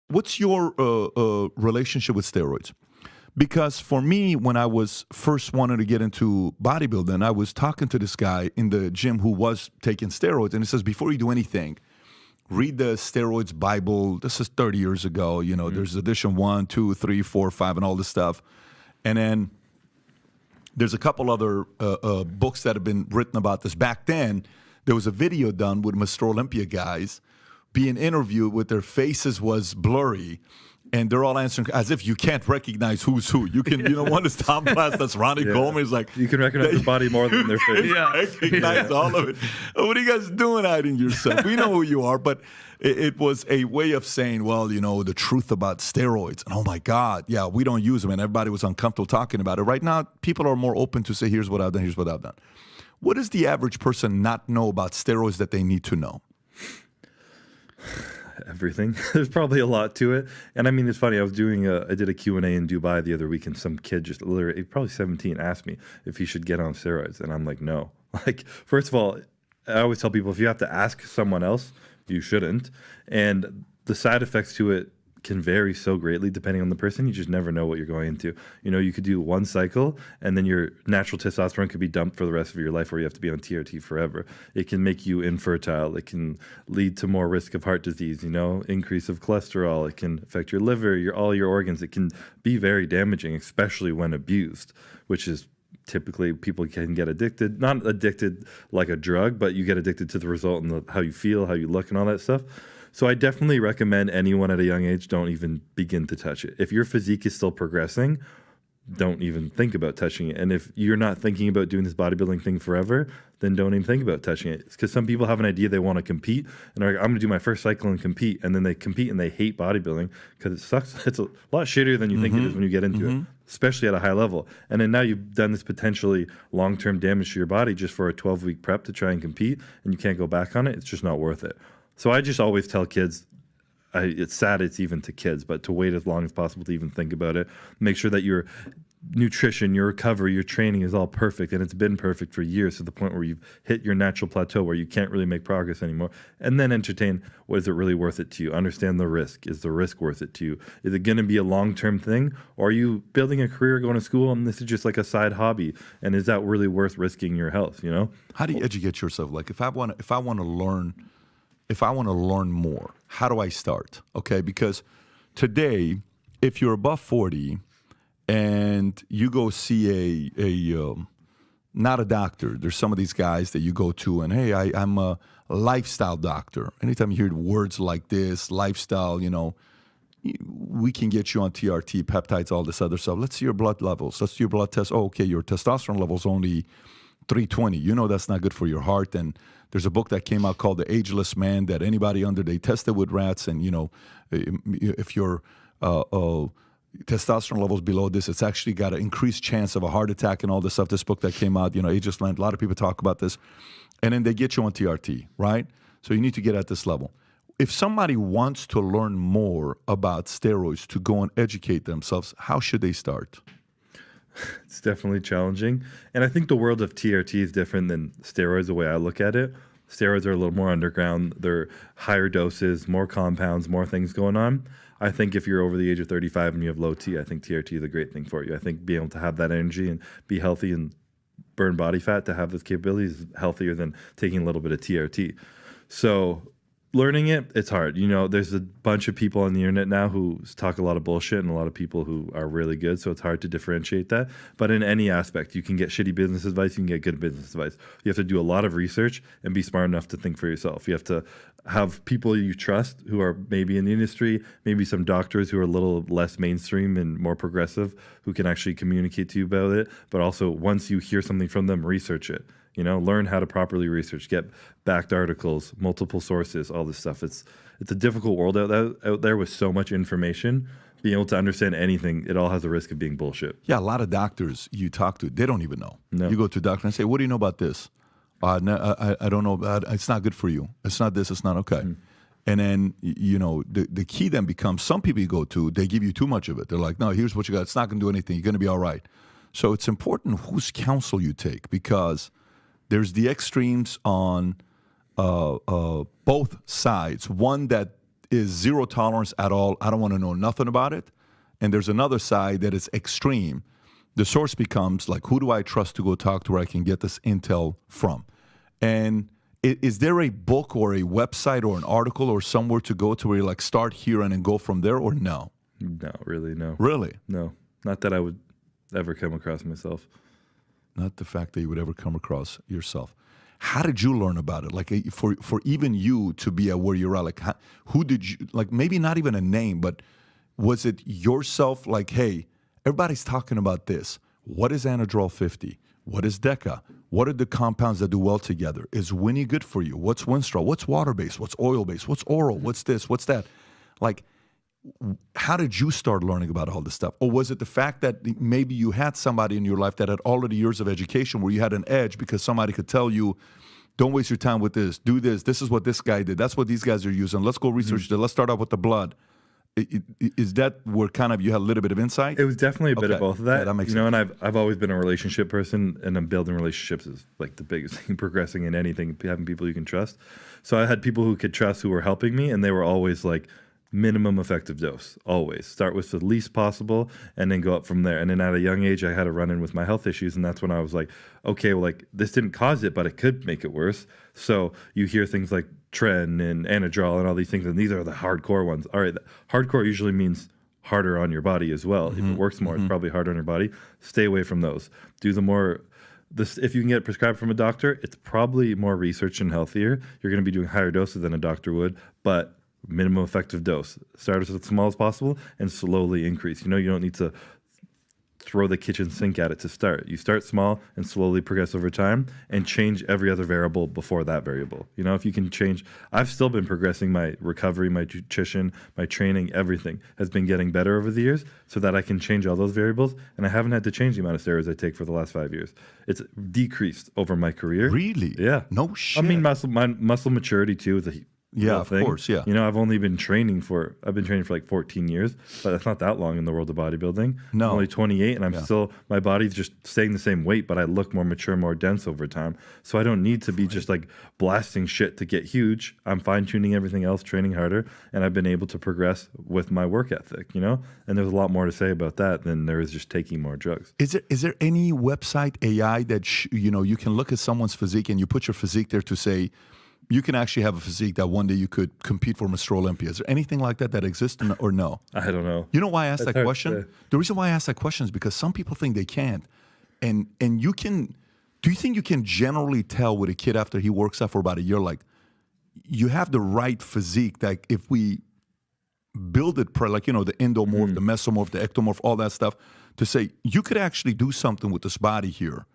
what's your relationship with steroids? Because for me, when I was first wanting to get into bodybuilding, I was talking to this guy in the gym who was taking steroids, and he says, before you do anything, read the steroids Bible. This is 30 years ago. You know, there's edition 1, 2, 3, 4, 5, and all this stuff. And then there's a couple other books that have been written about this. Back then, there was a video done with Mr. Olympia guys being interviewed with their faces was blurry. And they're all answering as if you can't recognize who's who. You can, one is Tom Class, that's Ronnie Coleman. He's like, you can recognize their body more than their face. Recognize all of it. What are you guys doing hiding yourself? We know who you are, but it was a way of saying, well, the truth about steroids. And oh my God, yeah, we don't use them. And everybody was uncomfortable talking about it. Right now, people are more open to say, here's what I've done, here's what I've done. What does the average person not know about steroids that they need to know? Everything. There's probably a lot to it. And I mean, it's funny. I did a Q&A in Dubai the other week, and some kid just literally, probably 17, asked me if he should get on steroids. And I'm like, no. Like, first of all, I always tell people, if you have to ask someone else, you shouldn't. And the side effects to it can vary so greatly depending on the person. You just never know what you're going into. You could do one cycle and then your natural testosterone could be dumped for the rest of your life, where you have to be on TRT forever. It can make you infertile. It can lead to more risk of heart disease, increase of cholesterol. It can affect your liver, all your organs. It can be very damaging, especially when abused, which is typically people can get addicted, not addicted like a drug, but you get addicted to the result and how you feel, how you look and all that stuff. So I definitely recommend anyone at a young age, don't even begin to touch it. If your physique is still progressing, don't even think about touching it. And if you're not thinking about doing this bodybuilding thing forever, then don't even think about touching it. Because some people have an idea they want to compete, and they're like, I'm going to do my first cycle and compete. And then they compete and they hate bodybuilding because it sucks. It's a lot shittier than you think it is when you get into it, especially at a high level. And then now you've done this potentially long-term damage to your body just for a 12-week prep to try and compete, and you can't go back on it. It's just not worth it. So I just always tell kids, it's sad it's even to kids, but to wait as long as possible to even think about it. Make sure that your nutrition, your recovery, your training is all perfect, and it's been perfect for years to the point where you've hit your natural plateau where you can't really make progress anymore. And then entertain, is it really worth it to you? Understand the risk. Is the risk worth it to you? Is it going to be a long-term thing? Or are you building a career, going to school, and this is just like a side hobby? And is that really worth risking your health, How do you educate yourself? Like if I want to learn more, how do I start? Okay, because today, if you're above 40 and you go see a not a doctor, there's some of these guys that you go to and, hey, I'm a lifestyle doctor. Anytime you hear words like this, lifestyle, we can get you on TRT, peptides, all this other stuff. Let's see your blood levels. Let's do your blood test. Oh, okay, your testosterone level's only 320. That's not good for your heart. And there's a book that came out called The Ageless Man that anybody they tested with rats, and if your testosterone levels below this, it's actually got an increased chance of a heart attack and all this stuff. This book that came out, Ageless Man, a lot of people talk about this. And then they get you on TRT, right? So you need to get at this level. If somebody wants to learn more about steroids to go and educate themselves, how should they start? It's definitely challenging. And I think the world of TRT is different than steroids the way I look at it. Steroids are a little more underground. They're higher doses, more compounds, more things going on. I think if you're over the age of 35 and you have low T, I think TRT is a great thing for you. I think being able to have that energy and be healthy and burn body fat to have this capability is healthier than taking a little bit of TRT. So learning it, it's hard. There's a bunch of people on the internet now who talk a lot of bullshit and a lot of people who are really good, so it's hard to differentiate that. But in any aspect, you can get shitty business advice, you can get good business advice. You have to do a lot of research and be smart enough to think for yourself. You have to have people you trust who are maybe in the industry, maybe some doctors who are a little less mainstream and more progressive who can actually communicate to you about it. But also, once you hear something from them, research it. Learn how to properly research, get backed articles, multiple sources, all this stuff. It's a difficult world out there with so much information. Being able to understand anything, it all has a risk of being bullshit. Yeah, a lot of doctors you talk to, they don't even know. No. You go to a doctor and say, what do you know about this? No, I don't know. It's not good for you. It's not this. It's not okay. And then, the key then becomes some people you go to, they give you too much of it. They're like, no, here's what you got. It's not going to do anything. You're going to be all right. So it's important whose counsel you take, because there's the extremes on both sides. One that is zero tolerance at all. I don't want to know nothing about it. And there's another side that is extreme. The source becomes like, who do I trust to go talk to where I can get this intel from? And is there a book or a website or an article or somewhere to go to where you like start here and then go from there, or no? No, really, no. Really? No, not that I would ever come across myself. Not the fact that you would ever come across yourself. How did you learn about it? Like for even you to be at where you're at, like who did you, like maybe not even a name, but was it yourself like, hey, everybody's talking about this. What is anadrol 50? What is Deca? What are the compounds that do well together? Is Winnie good for you? What's Winstrol? What's water-based? What's oil-based? What's oral? What's this? What's that? Like, how did you start learning about all this stuff? Or was it the fact that maybe you had somebody in your life that had already years of education where you had an edge because somebody could tell you, don't waste your time with this, do this, this is what this guy did, that's what these guys are using, let's go research that, let's start out with the blood. Is that where kind of you had a little bit of insight? It was definitely a bit of both of that. Yeah, that makes sense. And I've always been a relationship person, and I'm building relationships is like the biggest thing, progressing in anything, having people you can trust. So I had people who could trust who were helping me, and they were always like, minimum effective dose, always. Start with the least possible and then go up from there. And then at a young age, I had a run-in with my health issues, and that's when I was like, okay, well, like this didn't cause it, but it could make it worse. So you hear things like tren and anadrol and all these things, and these are the hardcore ones. All right, hardcore usually means harder on your body as well. If it works more, it's probably harder on your body. Stay away from those. Do the more... if you can get it prescribed from a doctor, it's probably more research and healthier. You're going to be doing higher doses than a doctor would, but minimum effective dose. Start as small as possible and slowly increase. You don't need to throw the kitchen sink at it to start. You start small and slowly progress over time and change every other variable before that variable. If you can change, I've still been progressing my recovery, my nutrition, my training, everything has been getting better over the years so that I can change all those variables, and I haven't had to change the amount of steroids I take for the last 5 years. It's decreased over my career. Really? Yeah. No shit. I mean, muscle maturity too is a of course, yeah. I've been training for like 14 years, but that's not that long in the world of bodybuilding. No. I'm only 28, and I'm still, my body's just staying the same weight, but I look more mature, more dense over time. So I don't need to be just like blasting shit to get huge. I'm fine-tuning everything else, training harder, and I've been able to progress with my work ethic, And there's a lot more to say about that than there is just taking more drugs. Is there any website AI that, you can look at someone's physique and you put your physique there to say, you can actually have a physique that one day you could compete for Mr. Olympia. Is there anything like that exists or no? I don't know. You know why I asked that question? The reason why I asked that question is because some people think they can't. And you can, do you think you can generally tell with a kid after he works out for about a year, like you have the right physique that if we build it, the endomorph, the mesomorph, the ectomorph, all that stuff, to say you could actually do something with this body here.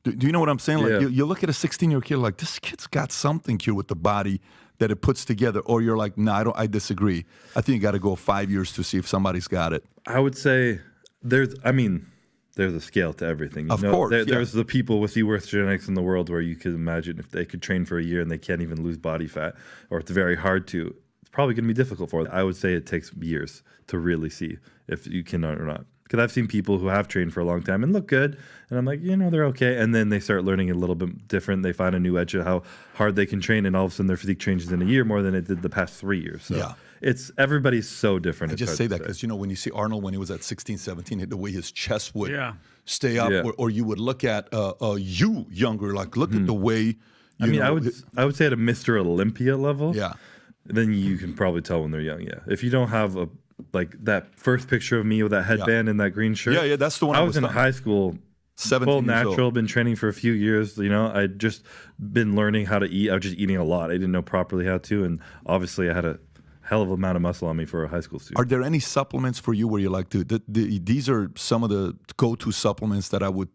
Do you know what I'm saying? Like you look at a 16-year-old kid, like this kid's got something here with the body that it puts together, or you're like, no, I disagree. I think you got to go 5 years to see if somebody's got it. I would say there's a scale to everything. Of course, there's the people with the worst genetics in the world where you could imagine if they could train for a year and they can't even lose body fat, or it's very hard to. It's probably going to be difficult for them. I would say it takes years to really see if you can or not. Because I've seen people who have trained for a long time and look good, and I'm like, they're okay. And then they start learning a little bit different. They find a new edge of how hard they can train, and all of a sudden their physique changes in a year more than it did the past 3 years. So everybody's so different. I just say that because, when you see Arnold when he was at 16, 17, the way his chest would stay up, or you would look at you younger, like look at the way. I would say at a Mr. Olympia level, then you can probably tell when they're young. Yeah, if you don't have like that first picture of me with that headband and that green shirt. That's the one. I was in high school, 17 full natural, been training for a few years. I'd just been learning how to eat. I was just eating a lot. I didn't know properly how to, and obviously I had a hell of a amount of muscle on me for a high school student. Are there any supplements for you where you like to? These are some of the go-to supplements that I would,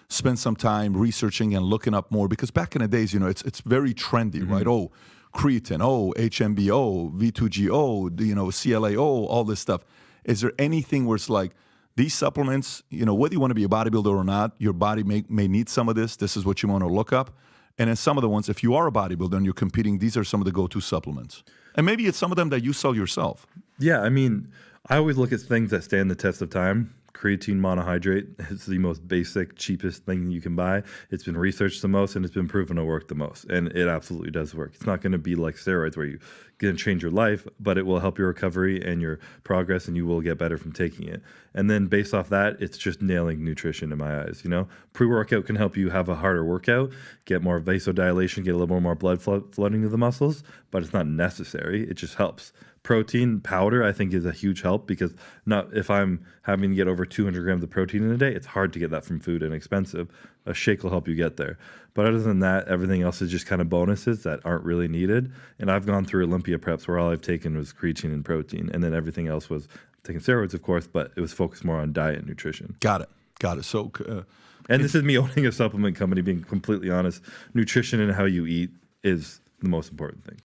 spend some time researching and looking up more, because back in the days, it's very trendy, right? Oh, creatine, HMBO, V2GO, CLAO, all this stuff. Is there anything where it's like these supplements, whether you want to be a bodybuilder or not, your body may need some of this. This is what you want to look up. And then some of the ones, if you are a bodybuilder and you're competing, these are some of the go-to supplements. And maybe it's some of them that you sell yourself. Yeah, I always look at things that stand the test of time. creatine monohydrate is the most basic, cheapest thing you can buy. It's been researched the most and it's been proven to work the most. And it absolutely does work. It's not going to be like steroids where you're going to change your life, but it will help your recovery and your progress and you will get better from taking it. And then based off that, it's just nailing nutrition in my eyes. You know, pre-workout can help you have a harder workout, get more vasodilation, get a little more blood flooding to the muscles, but it's not necessary. It just helps. Protein powder, I think, is a huge help because not if I'm having to get over 200 grams of protein in a day, it's hard to get that from food and expensive. A shake will help you get there. But other than that, everything else is just kind of bonuses that aren't really needed. And I've gone through Olympia preps where all I've taken was creatine and protein. And then everything else was taking steroids, of course, but it was focused more on diet and nutrition. Got it. So, and this is me owning a supplement company, being completely honest. Nutrition and how you eat is the most important thing.